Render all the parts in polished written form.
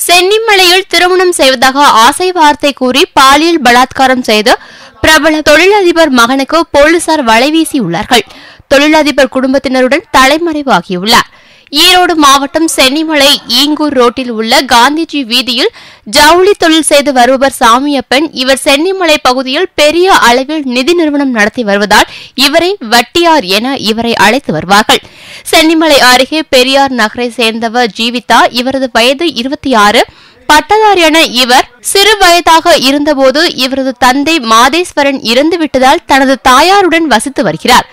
சென்னிமலையில் திருமணம் செய்வதாக ஆசை வார்த்தை கூறி பாலியல் பலாத்காரம் செய்து பிரபல தொழிலதிபர் மகனுக்கு போலீசார் வலைவீசியுள்ளார்கள். தொழிலதிபர் குடும்பத்தினருடன் தலைமறைவாகியுள்ளார். ஈரோடு மாவட்டம் சென்னிமலை ஈங்கூர் ரோட்டில் உள்ள காந்திஜி வீதியில் ஜவுளி தொழில் செய்து வருபவர் சாமியப்பன். இவர் சென்னிமலை பகுதியில் பெரிய அளவில் நிதி நிறுவனம் நடத்தி வருவதால் இவரை வட்டியார் என இவரை அழைத்து வருவார்கள். சென்னிமலை அருகே பெரியார் நகரை சேர்ந்தவர் ஜீவிதா. இவரது வயது 26. பட்டதாரியான இவர் சிறு வயதாக இருந்தபோது இவரது தந்தை மாதேஸ்வரன் இறந்துவிட்டதால் தனது தாயாருடன் வசித்து வருகிறார்.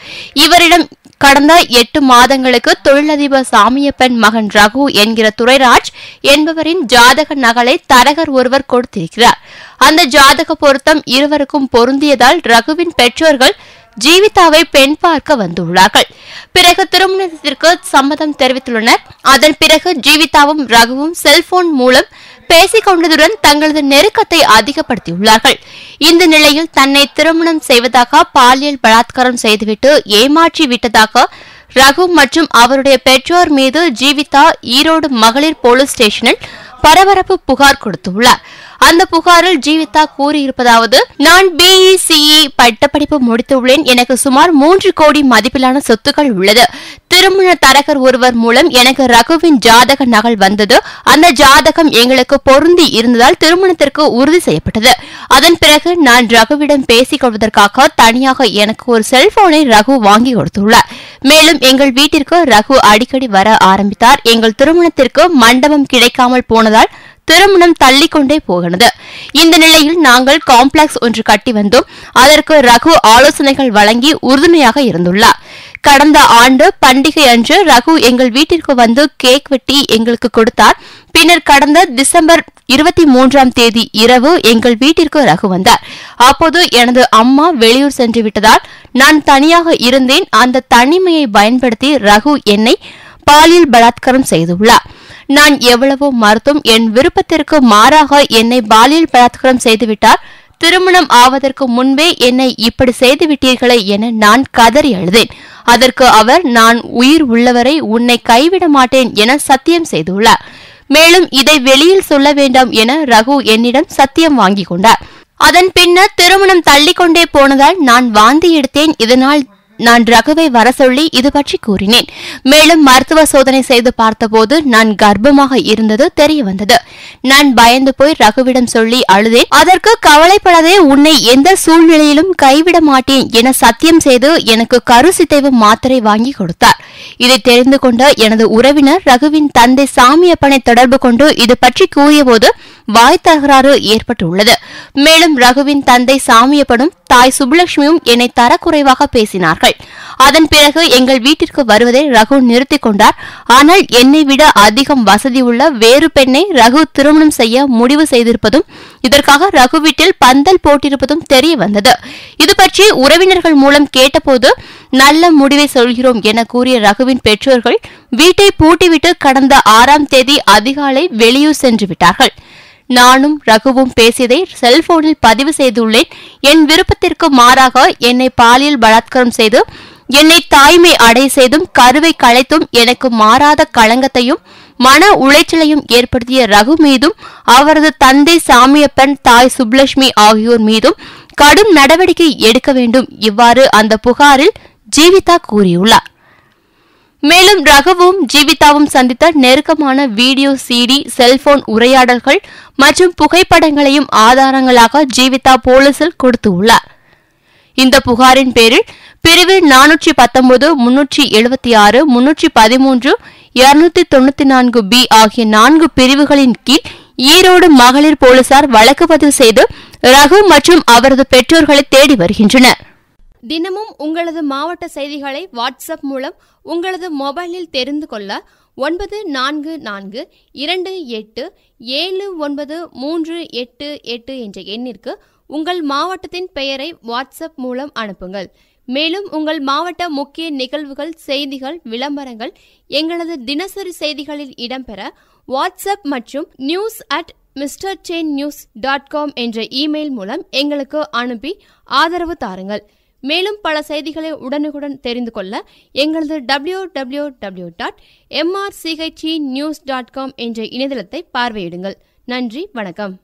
இவரிடம் கடந்த 8 மாதங்களுக்கு தொழிலதிபர் சாமியப்பன் மகன் ரகு என்கிற துரைராஜ் என்பவரின் ஜாதக நகலை தரகர் ஒருவர் கொடுத்திருக்கிறார். அந்த ஜாதக பொருத்தம் இருவருக்கும் பொருந்தியதால் ரகுவின் பெற்றோர்கள் ஜீவிதாவை பெண் பார்க்க வந்துள்ளார்கள். பிறகு திருமணத்திற்கு சம்மதம் தெரிவித்துள்ளனர். அதன் பிறகு ஜீவிதாவும் ரகுவும் செல்போன் மூலம் பேசிக் கொண்டதுடன் தங்களது நெருக்கத்தை அதிகப்படுத்தியுள்ளார்கள். இந்த நிலையில் தன்னை திருமணம் செய்வதாக பாலியல் பலாத்காரம் செய்துவிட்டு ஏமாற்றி விட்டதாக ரகு மற்றும் அவருடைய பெற்றோர் மீது ஜீவிதா ஈரோடு மகளிர் போலீஸ் ஸ்டேஷனில் பரபரப்பு புகார் கொடுத்துள்ளார். அந்த புகாரில் ஜீவிதா கூறியிருப்பதாவது: நான் BECE பட்டப்படிப்பு முடித்துள்ளேன். எனக்கு சுமார் 3 கோடி மதிப்பிலான சொத்துக்கள் உள்ளது. திருமண தரகர் ஒருவர் மூலம் எனக்கு ரகுவின் ஜாதக நகல் வந்தது. அந்த ஜாதகம் எங்களுக்கு பொருந்தி இருந்ததால் திருமணத்திற்கு உறுதி செய்யப்பட்டது. அதன் பிறகு நான் ரகுவிடம் பேசிக் கொள்வதற்காக தனியாக எனக்கு ஒரு செல்போனை ரகு வாங்கி கொடுத்துள்ளார். மேலும் எங்கள் வீட்டிற்கு ரகு அடிக்கடி வர ஆரம்பித்தார். எங்கள் திருமணத்திற்கு மண்டபம் கிடைக்காமல் போனதால் திருமணம் தள்ளிக்கொண்டே போகிறது. இந்த நிலையில் நாங்கள் காம்ப்ளெக்ஸ் ஒன்று கட்டி வந்தோம். அதற்கு ரகு ஆலோசனைகள் வழங்கி உறுதுணையாக இருந்துள்ளார். கடந்த ஆண்டு பண்டிகை அன்று ரகு எங்கள் வீட்டிற்கு வந்து கேக் வெட்டி எங்களுக்கு கொடுத்தார். பின்னர் கடந்த டிசம்பர் 23ஆம் தேதி இரவு எங்கள் வீட்டிற்கு ரகு வந்தார். அப்போது எனது அம்மா வெளியூர் சென்று விட்டதால் நான் தனியாக இருந்தேன். அந்த தனிமையை பயன்படுத்தி ரகு என்னை பாலியல் பலாத்காரம் செய்துள்ளார். நான் எவ்வளவோ மறுத்தும் என் விருப்பத்திற்கு மாறாக என்னை பாலியல் பலாத்காரம் செய்துவிட்டார். திருமணம் ஆவதற்கு முன்பே என்னை இப்படி செய்துவிட்டீர்களே என நான் கதறி அழுதேன். அதற்கு அவர், நான் உயிர் உள்ளவரை உன்னை கைவிட மாட்டேன் என சத்தியம் செய்துள்ளார். மேலும் இதை வெளியில் சொல்ல வேண்டாம் என ரகு என்னிடம் சத்தியம் வாங்கிக் கொண்டார். அதன் பின்னர் திருமணம் தள்ளிக்கொண்டே போனதால் நான் வாந்தி எடுத்தேன். இதனால் நான் ரகுவை வர சொல்லி இது பற்றி கூறினேன். மேலும் மருத்துவ சோதனை செய்து பார்த்தபோது நான் கர்ப்பமாக இருந்தது தெரிய வந்தது. நான் பயந்து போய் ரகுவிடம் சொல்லி அழுதேன். அதற்கு கவலைப்படாதே, உன்னை எந்த சூழ்நிலையிலும் கைவிட மாட்டேன் என சத்தியம் செய்து எனக்கு கருசிதைவு மாத்திரை வாங்கி கொடுத்தார். இதை தெரிந்து கொண்ட எனது உறவினர் ரகுவின் தந்தை சாமியப்பனை தொடர்பு கொண்டு இது பற்றி கூறியபோது வாய் தகராறு ஏற்பட்டுள்ளது. மேலும் ரகுவின் தந்தை சாமியப்பனும் தாய் சுப்புலட்சுமியும் என்னை தரக்குறைவாக பேசினார்கள். அதன் பிறகு எங்கள் வீட்டிற்கு வருவதை ரகு நிறுத்திக் கொண்டார். ஆனால் என்னை விட அதிகம் வசதி உள்ள வேறு பெண்ணை ரகு திருமணம் செய்ய முடிவு செய்திருப்பதும் இதற்காக ரகு வீட்டில் பந்தல் போட்டிருப்பதும் தெரிய வந்தது. இது பற்றி உறவினர்கள் மூலம் கேட்டபோது நல்ல முடிவை சொல்கிறோம் என கூறிய ரகுவின் பெற்றோர்கள் வீட்டை பூட்டிவிட்டு கடந்த 6ஆம் தேதி அதிகாலை வெளியூர் சென்று விட்டார்கள். நானும் ரகுவும் பேசியதை செல்போனில் பதிவு செய்துள்ளேன். என் விருப்பத்திற்கு மாறாக என்னை பாலியல் பலாத்காரம் செய்து என்னை தாய்மை அடை செய்தும் கருவை களைத்தும் எனக்கு மாறாத களங்கத்தையும் மன உளைச்சலையும் ஏற்படுத்திய ரகு மீதும் அவரது தந்தை சாமியப்பன், தாய் சுப்புலட்சுமி ஆகியோர் மீதும் கடும் நடவடிக்கை எடுக்க வேண்டும். இவ்வாறு அந்த புகாரில் ஜீவிதா கூறியுள்ளார். மேலும் ரகுவும் ஜீவிதாவும் சந்தித்த நெருக்கமான வீடியோ, CD, செல்போன் உரையாடல்கள் மற்றும் புகைப்படங்களையும் ஆதாரங்களாக ஜீவிதா போலீசில் கொடுத்துள்ளார். இந்த புகாரின் பேரில் பிரிவு 419, 376, 313, 294B ஆகிய 4 பிரிவுகளின் கீழ் ஈரோடு மகளிர் போலீசார் வழக்கு பதிவு செய்து ரகு மற்றும் அவரது பெற்றோர்களை தேடி வருகின்றனர். தினமும் உங்களது மாவட்ட செய்திகளை வாட்ஸ்அப் மூலம் உங்களது மொபைலில் தெரிந்து கொள்ள 9428787938 என்ற எண்ணிற்கு உங்கள் மாவட்டத்தின் பெயரை வாட்ஸ்அப் மூலம் அனுப்புங்கள். மேலும் உங்கள் மாவட்ட முக்கிய நிகழ்வுகள், செய்திகள், விளம்பரங்கள் எங்களது தினசரி செய்திகளில் இடம்பெற வாட்ஸ்அப் மற்றும் news@mrchainnews.com என்ற இமெயில் மூலம் எங்களுக்கு அனுப்பி ஆதரவு தாருங்கள். மேலும் பல செய்திகளை உடனுக்குடன் தெரிந்து கொள்ள எங்களது www.mrchnews.com என்ற இணையதளத்தை பார்வையிடுங்கள். நன்றி, வணக்கம்.